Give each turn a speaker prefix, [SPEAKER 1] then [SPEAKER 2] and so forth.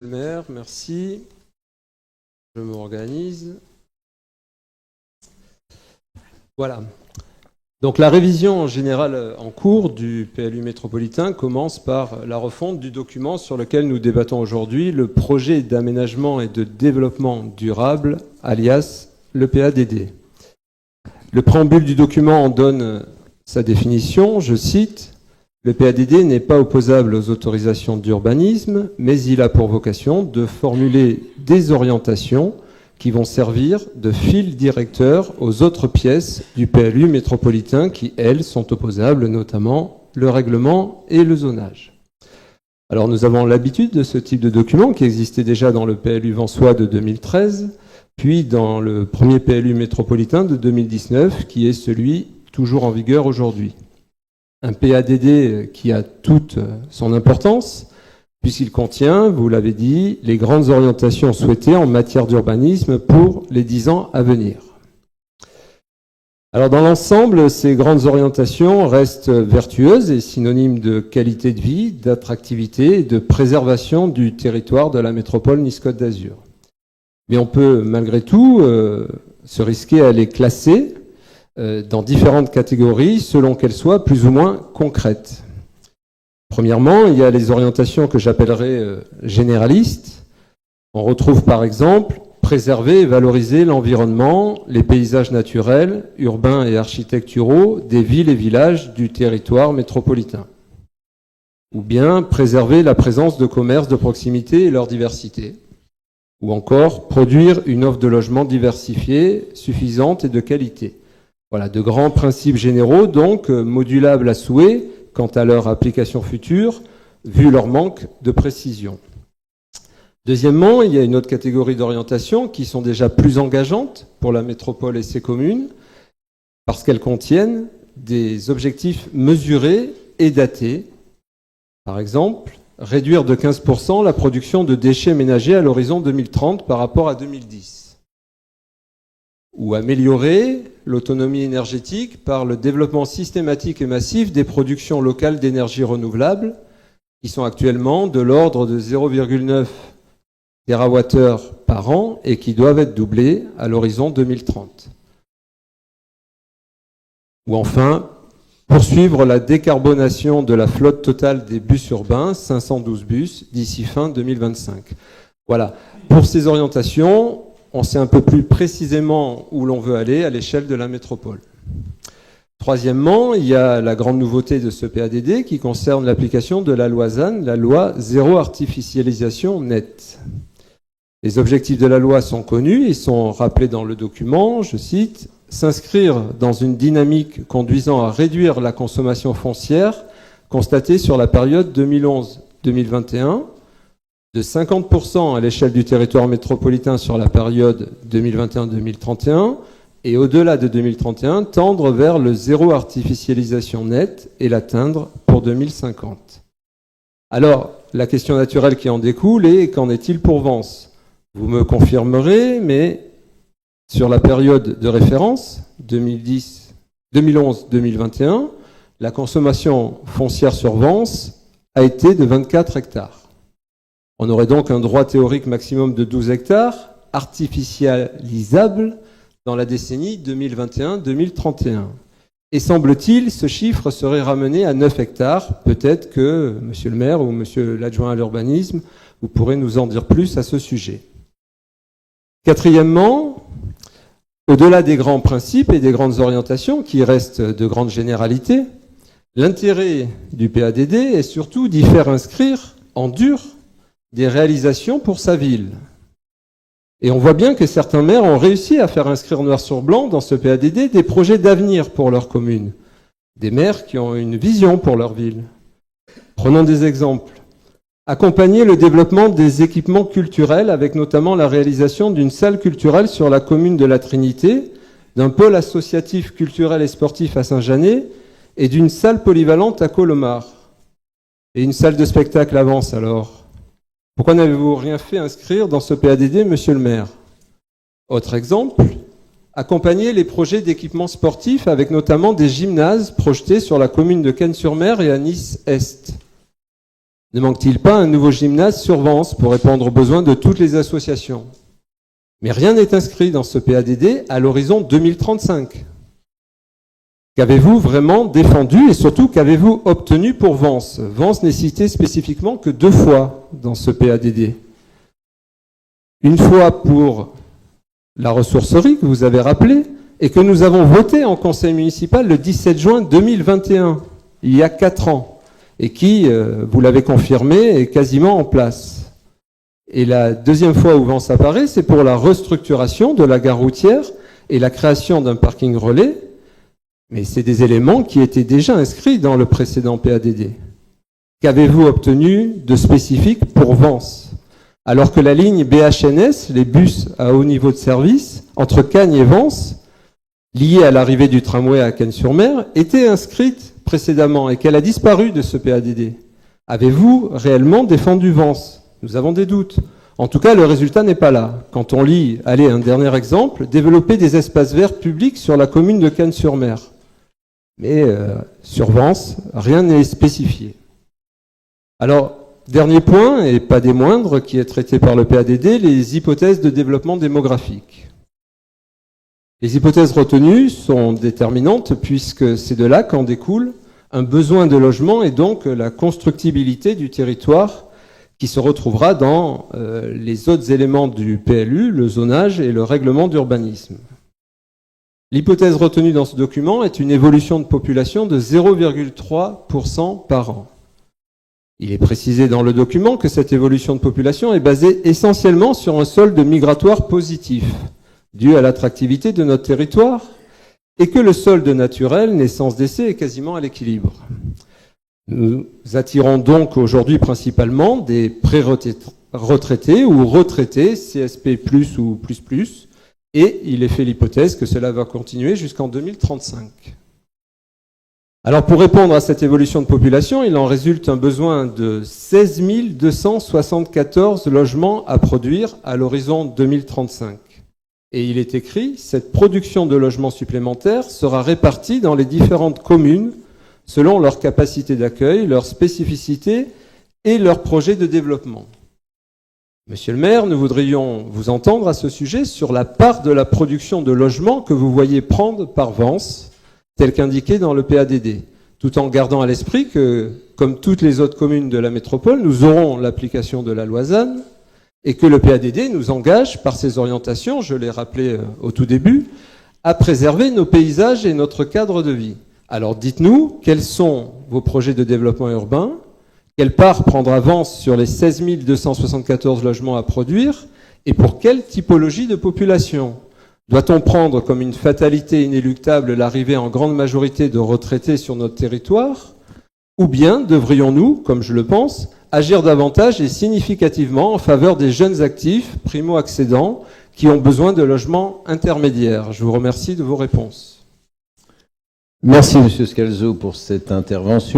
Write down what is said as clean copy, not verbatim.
[SPEAKER 1] Maire, merci. Je m'organise. Voilà. Donc la révision générale en cours du PLU métropolitain commence par la refonte du document sur lequel nous débattons aujourd'hui, le projet d'aménagement et de développement durable, alias le PADD. Le préambule du document en donne sa définition, je cite: le PADD n'est pas opposable aux autorisations d'urbanisme, mais il a pour vocation de formuler des orientations qui vont servir de fil directeur aux autres pièces du PLU métropolitain qui, elles, sont opposables, notamment le règlement et le zonage. Alors nous avons l'habitude de ce type de document qui existait déjà dans le PLU Vensois de 2013, puis dans le premier PLU métropolitain de 2019, qui est celui toujours en vigueur aujourd'hui. Un PADD qui a toute son importance, puisqu'il contient, vous l'avez dit, les grandes orientations souhaitées en matière d'urbanisme pour les 10 ans à venir. Alors dans l'ensemble, ces grandes orientations restent vertueuses et synonymes de qualité de vie, d'attractivité et de préservation du territoire de la métropole Nice-Côte d'Azur. Mais on peut malgré tout se risquer à les classer dans différentes catégories selon qu'elles soient plus ou moins concrètes. Premièrement, il y a les orientations que j'appellerais généralistes. On retrouve par exemple préserver et valoriser l'environnement, les paysages naturels, urbains et architecturaux des villes et villages du territoire métropolitain. Ou bien préserver la présence de commerces de proximité et leur diversité. Ou encore produire une offre de logement diversifiée, suffisante et de qualité. Voilà, de grands principes généraux, donc modulables à souhait quant à leur application future, vu leur manque de précision. Deuxièmement, il y a une autre catégorie d'orientations qui sont déjà plus engageantes pour la métropole et ses communes, parce qu'elles contiennent des objectifs mesurés et datés. Par exemple, réduire de 15% la production de déchets ménagers à l'horizon 2030 par rapport à 2010. Ou améliorer l'autonomie énergétique par le développement systématique et massif des productions locales d'énergie renouvelable, qui sont actuellement de l'ordre de 0,9 TWh par an et qui doivent être doublées à l'horizon 2030. Ou enfin, poursuivre la décarbonation de la flotte totale des bus urbains, 512 bus, d'ici fin 2025. Voilà. Pour ces orientations, on sait un peu plus précisément où l'on veut aller à l'échelle de la métropole. Troisièmement, il y a la grande nouveauté de ce PADD qui concerne l'application de la loi ZAN, la loi zéro artificialisation nette. Les objectifs de la loi sont connus et sont rappelés dans le document, je cite, « s'inscrire dans une dynamique conduisant à réduire la consommation foncière constatée sur la période 2011-2021, de 50% à l'échelle du territoire métropolitain sur la période 2021-2031 et au-delà de 2031, tendre vers le zéro artificialisation nette et l'atteindre pour 2050. Alors, la question naturelle qui en découle est: qu'en est-il pour Vence? Vous me confirmerez, mais sur la période de référence, 2011-2021, la consommation foncière sur Vence a été de 24 hectares. On aurait donc un droit théorique maximum de 12 hectares, artificialisables dans la décennie 2021-2031. Et semble-t-il, ce chiffre serait ramené à 9 hectares. Peut-être que, monsieur le maire ou monsieur l'adjoint à l'urbanisme, vous pourrez nous en dire plus à ce sujet. Quatrièmement, au-delà des grands principes et des grandes orientations, qui restent de grandes généralités, l'intérêt du PADD est surtout d'y faire inscrire en dur des réalisations pour sa ville. Et on voit bien que certains maires ont réussi à faire inscrire noir sur blanc dans ce PADD des projets d'avenir pour leur commune. Des maires qui ont une vision pour leur ville. Prenons des exemples. Accompagner le développement des équipements culturels avec notamment la réalisation d'une salle culturelle sur la commune de la Trinité, d'un pôle associatif culturel et sportif à Saint-Janet et d'une salle polyvalente à Colomar. Et une salle de spectacle à Vence alors. Pourquoi n'avez-vous rien fait inscrire dans ce PADD, monsieur le maire? Autre exemple, accompagner les projets d'équipements sportifs avec notamment des gymnases projetés sur la commune de Cannes-sur-Mer et à Nice-Est. Ne manque-t-il pas un nouveau gymnase sur Vence pour répondre aux besoins de toutes les associations? Mais rien n'est inscrit dans ce PADD à l'horizon 2035. Qu'avez-vous vraiment défendu et surtout qu'avez-vous obtenu pour Vence? Vence n'est cité spécifiquement que 2 fois dans ce PADD. Une fois pour la ressourcerie que vous avez rappelée et que nous avons voté en conseil municipal le 17 juin 2021, il y a 4 ans, et qui, vous l'avez confirmé, est quasiment en place. Et la deuxième fois où Vence apparaît, c'est pour la restructuration de la gare routière et la création d'un parking relais. Mais c'est des éléments qui étaient déjà inscrits dans le précédent PADD. Qu'avez-vous obtenu de spécifique pour Vence? Alors que la ligne BHNS, les bus à haut niveau de service, entre Cagnes et Vence, liée à l'arrivée du tramway à Cagnes-sur-Mer, était inscrite précédemment et qu'elle a disparu de ce PADD. Avez-vous réellement défendu Vence? Nous avons des doutes. En tout cas, le résultat n'est pas là. Quand on lit, allez, un dernier exemple, développer des espaces verts publics sur la commune de Cagnes-sur-Mer. Mais sur Vence, rien n'est spécifié. Alors, dernier point, et pas des moindres, qui est traité par le PADD, les hypothèses de développement démographique. Les hypothèses retenues sont déterminantes puisque c'est de là qu'en découle un besoin de logement et donc la constructibilité du territoire qui se retrouvera dans les autres éléments du PLU, le zonage et le règlement d'urbanisme. L'hypothèse retenue dans ce document est une évolution de population de 0,3% par an. Il est précisé dans le document que cette évolution de population est basée essentiellement sur un solde migratoire positif, dû à l'attractivité de notre territoire, et que le solde naturel, naissance-décès, est quasiment à l'équilibre. Nous attirons donc aujourd'hui principalement des pré-retraités ou retraités, CSP+, ou plus, et il est fait l'hypothèse que cela va continuer jusqu'en 2035. Alors pour répondre à cette évolution de population, il en résulte un besoin de 16 274 logements à produire à l'horizon 2035. Et il est écrit, cette production de logements supplémentaires sera répartie dans les différentes communes selon leur capacité d'accueil, leur spécificité et leur projet de développement. Monsieur le maire, nous voudrions vous entendre à ce sujet sur la part de la production de logements que vous voyez prendre par Vence, tel qu'indiqué dans le PADD, tout en gardant à l'esprit que, comme toutes les autres communes de la métropole, nous aurons l'application de la loi ZAN et que le PADD nous engage, par ses orientations, je l'ai rappelé au tout début, à préserver nos paysages et notre cadre de vie. Alors dites-nous, quels sont vos projets de développement urbain? Quelle part prendra Vence sur les 16 274 logements à produire? Et pour quelle typologie de population? Doit-on prendre comme une fatalité inéluctable l'arrivée en grande majorité de retraités sur notre territoire? Ou bien devrions-nous, comme je le pense, agir davantage et significativement en faveur des jeunes actifs, primo-accédants, qui ont besoin de logements intermédiaires? Je vous remercie de vos réponses.
[SPEAKER 2] Merci, Monsieur Scalzo, pour cette intervention.